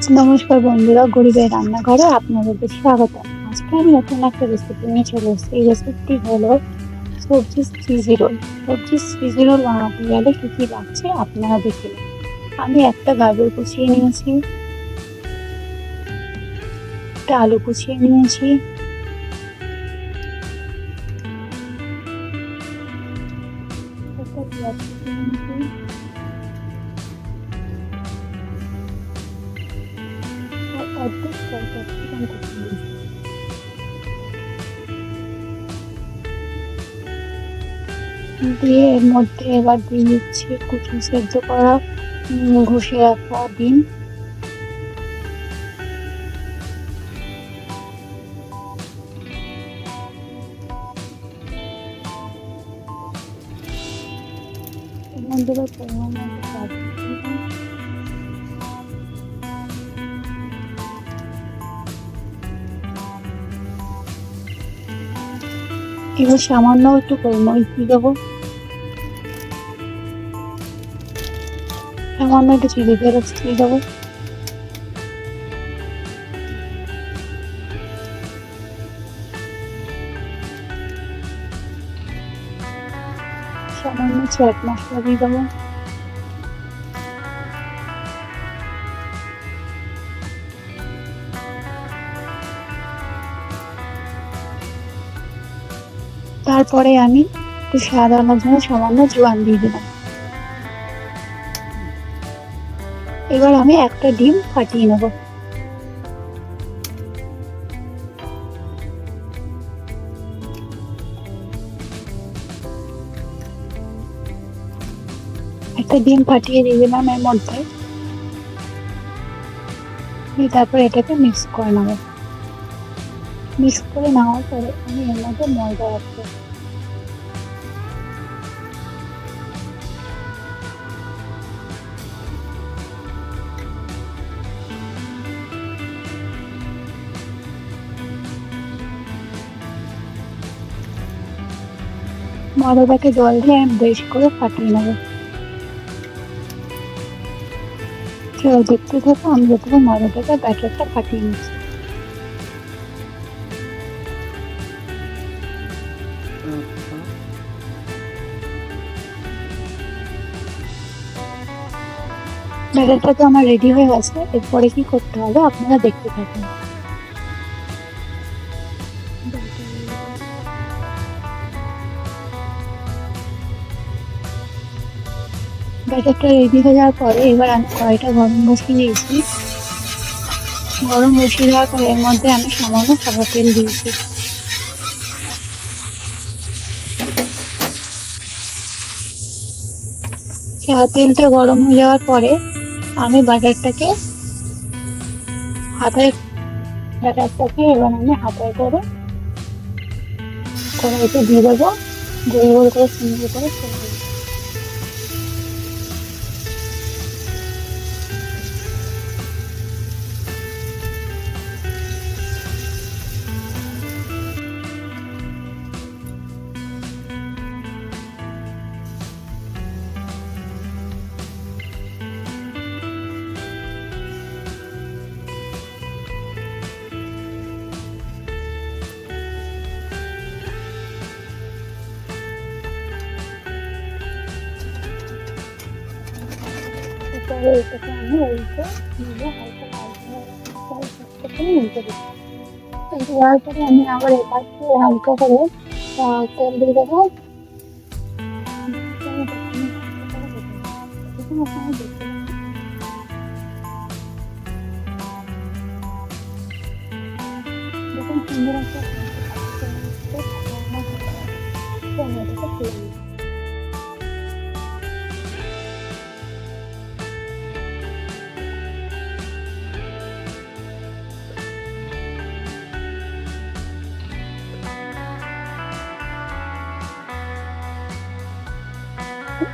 নমস্কার বন্ধুরা, গরিবের রান্নাঘরে আপনাদেরকে স্বাগত। আজকে আমি নতুন একটা রেসিপি নিয়ে চলে এসেছি। এই রেসিপিটি হলো সবজি চিজি রোল। সবজি চিজি রোল বানাতে গেলে কি কি লাগছে আপনারা দেখে নিন। আমি একটা গাজর কুচিয়ে নিয়েছি, একটা আলু কুচিয়ে নিয়েছি, একটা পেঁয়াজ কুচিয়ে নিয়েছি, আর অর্ধেক ক্যাপসিকাম কুচিয়ে নিয়েছি। দিয়ে এর মধ্যে এবার দিয়ে দিচ্ছি কুচি সেদ্ধ করা ঘষে রাখা ডিম। এর মধ্যে এবার পরিমাণ মতো স্বাদ দিলাম। এবার সামান্য একটু গোলমরিচ দিয়ে দেবো, সামান্য একটু চিলি ফ্লেক্স দিয়ে দেবো, সামান্য চাট মশলা দিয়ে দেবো, তারপরে আমি একটু স্বাদ আনার জন্য সামান্য জোয়ান দিয়ে দিলাম। এবার আমি একটা ডিম ফাটিয়ে নেব। একটা ডিম ফাটিয়ে দিয়ে দিলাম এর মধ্যে। তারপর এটাকে মিক্স করে নেবো। মিক্স করে নেওয়ার পরে আমি এর মধ্যে ময়দা অ্যাড করব। ময়দাটাকে জল দিয়ে আমি বেশ করে ফাটিয়ে নেবো। চলো দেখতে থাকো আমি যতক্ষণ ময়দাটাকে ব্যাটারটা ফাটিয়ে নিচ্ছি। ব্যাটারটা তো আমার রেডি হয়ে গেছে। এরপরে কি করতে হবে আপনারা দেখতে থাকুন। ব্যাটারটা রেডি হয়ে যাওয়ার পরে এবার আমি কড়াইটা গরম বসিয়ে দিয়েছি। গরম বসিয়ে দেওয়ার পরে এর মধ্যে আমি সামান্য সাদা তেল দিয়েছি। সাদা তেলটা গরম হয়ে যাওয়ার পরে আমি হাতায় ব্যাটারটাকে এবার আমি হাতায় করে কড়াইতে দিয়ে দেবো। গোল গোল করে সুন্দর করে ছেড়ে দেবো। তারপরে এটাকে আমি উল্টে দিয়ে হালকা উল্টে দেবো। দেওয়ার পরে আমি আবার এপাশে হালকা করে তেল দিয়ে দেবো। দেখুন সুন্দর একটা টমেটোটা তুলে নিই।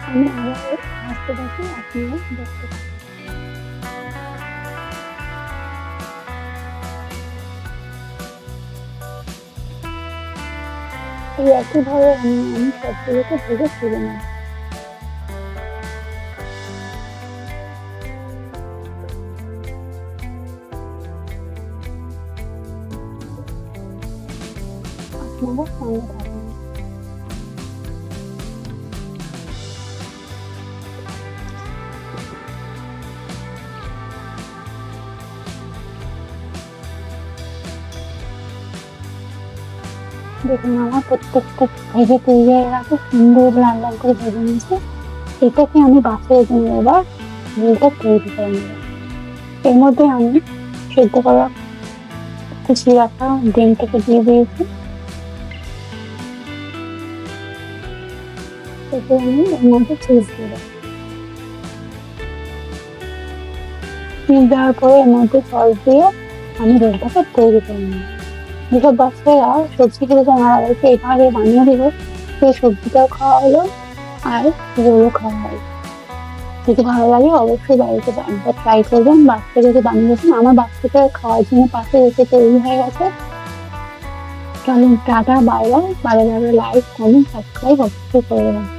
আমি আবার ভাজতে থাকি, আপনিও দেখতে থাকুন। এই একইভাবে আমি সবগুলোকে ভেজে তুলে নেব। আপনারা সঙ্গে থাকুন। দেখুন আমার প্রত্যেকটা ভেজে তৈরি হয়ে গেছে, সুন্দর লাল লাল করে ভেজে নিয়েছি। এটাকে আমি বাচ্চার জন্য এবার ঝোলটা তৈরি করে নেব। এর মধ্যে আমি সেদ্ধ করা কুচিয়ে রাখা ডিমটাকে দিয়ে দিয়েছি। এতে আমি এর মধ্যে চিজ দিয়ে দেবো। চিজ দেওয়ার পরে এর মধ্যে সস দিয়ে আমি রোলটাকে তৈরি করে নেব। যেসব বাচ্চারা সবজি খেতে মারা গেছে এইভাবে বানিয়ে দেবো, সেই সবজিটাও খাওয়া হলো আর রোলও খাওয়া হলো। যদি ভালো লাগে অবশ্যই বাড়িতে একবার ট্রাই করবেন, বাচ্চাদেরকে বানিয়ে দেবেন। আমার বাচ্চাটা খাওয়ার জন্য পাশে রেখে তৈরি হয়ে গেছে। চলুন টাটা, বাই বাই। ভালো লাগলে লাইক, কমেন্ট, সাবস্ক্রাইব অবশ্যই করে দেবেন।